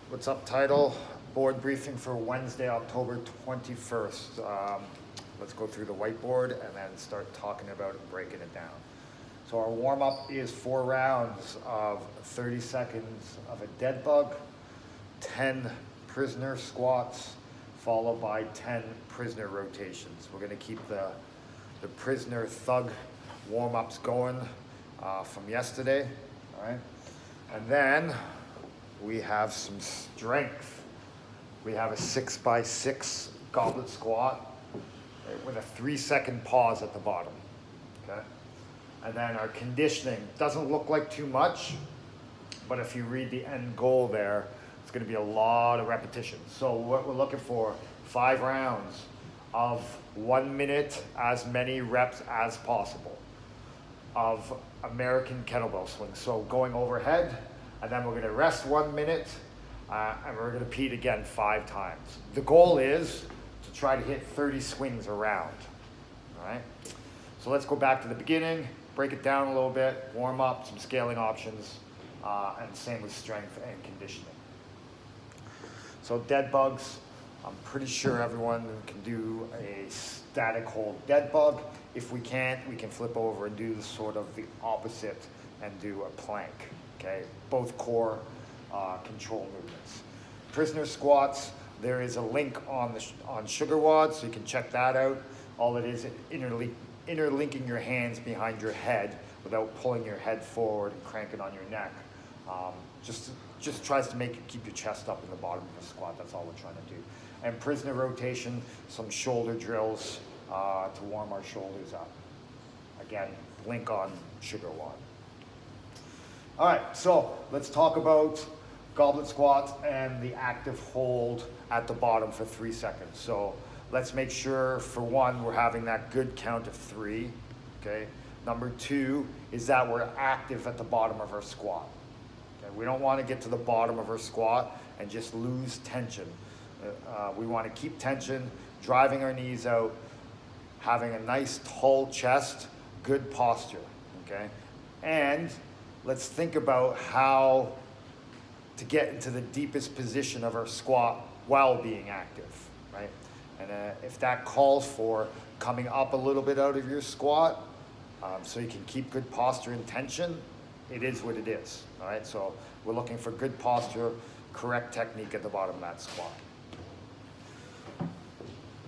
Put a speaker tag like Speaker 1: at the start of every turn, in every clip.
Speaker 1: What's up, Tidal? Board briefing for Wednesday, October 21st. Let's go through the whiteboard and then start talking about it and breaking it down. So our warm-up is 4 rounds of 30 seconds of a dead bug, 10 prisoner squats, followed by 10 prisoner rotations. We're going to keep the prisoner thug warm-ups going from yesterday, all right? And then we have some strength. We have a 6x6 goblet squat with a 3-second pause at the bottom, okay? And then our conditioning doesn't look like too much, but if you read the end goal there, it's gonna be a lot of repetitions. So what we're looking for, 5 rounds of 1 minute, as many reps as possible of American kettlebell swings. So going overhead, and then we're gonna rest 1 minute, and we're gonna repeat again 5 times. The goal is to try to hit 30 swings around, all right? So let's go back to the beginning, break it down a little bit, warm up, some scaling options, and same with strength and conditioning. So dead bugs, I'm pretty sure everyone can do a static hold dead bug. If we can't, we can flip over and do sort of the opposite and do a plank, okay? Both core control movements. Prisoner squats, there is a link on Sugar WOD, so you can check that out. All it is interlinking your hands behind your head without pulling your head forward and cranking on your neck. Just tries to make you keep your chest up in the bottom of the squat. That's all we're trying to do. And prisoner rotation, some shoulder drills to warm our shoulders up. Again, link on Sugar WOD. All right, so let's talk about goblet squats and the active hold at the bottom for 3 seconds. So let's make sure, for one, we're having that good count of 3, okay? Number 2 is that we're active at the bottom of our squat. Okay? We don't want to get to the bottom of our squat and just lose tension. We want to keep tension, driving our knees out, having a nice tall chest, good posture, okay? And let's think about how to get into the deepest position of our squat while being active, right? And if that calls for coming up a little bit out of your squat, so you can keep good posture and tension, it is what it is, all right? So we're looking for good posture, correct technique at the bottom of that squat.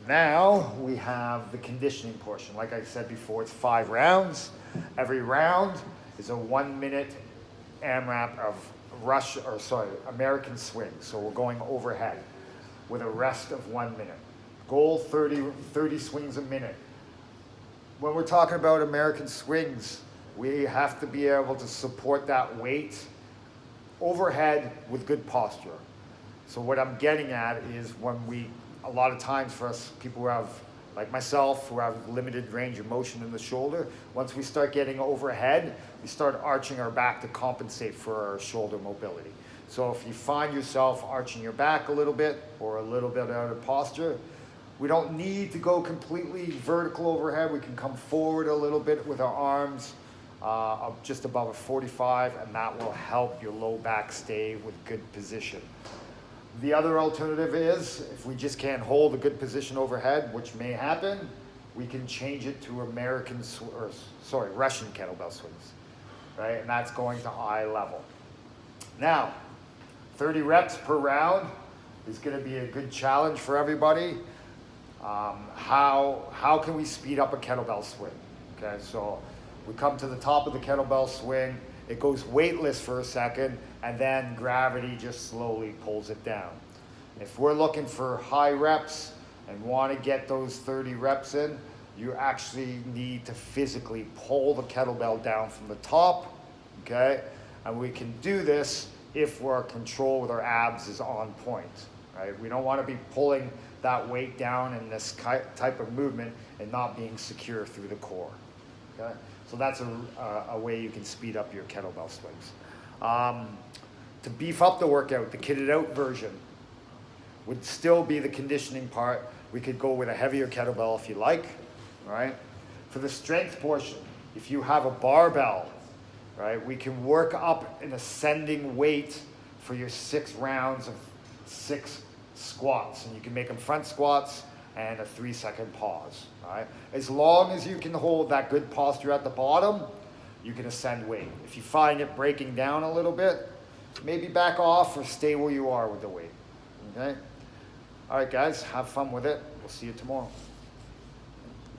Speaker 1: Now we have the conditioning portion. Like I said before, it's 5 rounds. Every round is a 1 minute AMRAP of American swing. So we're going overhead with a rest of 1 minute. Goal 30 swings a minute. When we're talking about American swings, we have to be able to support that weight overhead with good posture. So what I'm getting at is a lot of times for us, people who have, like myself, who have limited range of motion in the shoulder, once we start getting overhead, we start arching our back to compensate for our shoulder mobility. So if you find yourself arching your back a little bit or a little bit out of posture, we don't need to go completely vertical overhead. We can come forward a little bit with our arms up just above a 45, and that will help your low back stay with good position. The other alternative is, if we just can't hold a good position overhead, which may happen, we can change it to Russian kettlebell swings, right? And that's going to eye level. Now, 30 reps per round is going to be a good challenge for everybody. How can we speed up a kettlebell swing? Okay, so we come to the top of the kettlebell swing, it goes weightless for a second, and then gravity just slowly pulls it down. If we're looking for high reps and want to get those 30 reps in, you actually need to physically pull the kettlebell down from the top, okay? And we can do this if our control with our abs is on point, right? We don't want to be pulling that weight down in this type of movement and not being secure through the core, okay? So that's a way you can speed up your kettlebell swings. To beef up the workout, the kitted out version would still be the conditioning part. We could go with a heavier kettlebell if you like, right? For the strength portion, if you have a barbell, right, we can work up an ascending weight for your 6 rounds of 6 squats. And you can make them front squats and a 3-second pause. All right? As long as you can hold that good posture at the bottom, you can ascend weight. If you find it breaking down a little bit, maybe back off or stay where you are with the weight. Okay? All right, guys, have fun with it. We'll see you tomorrow.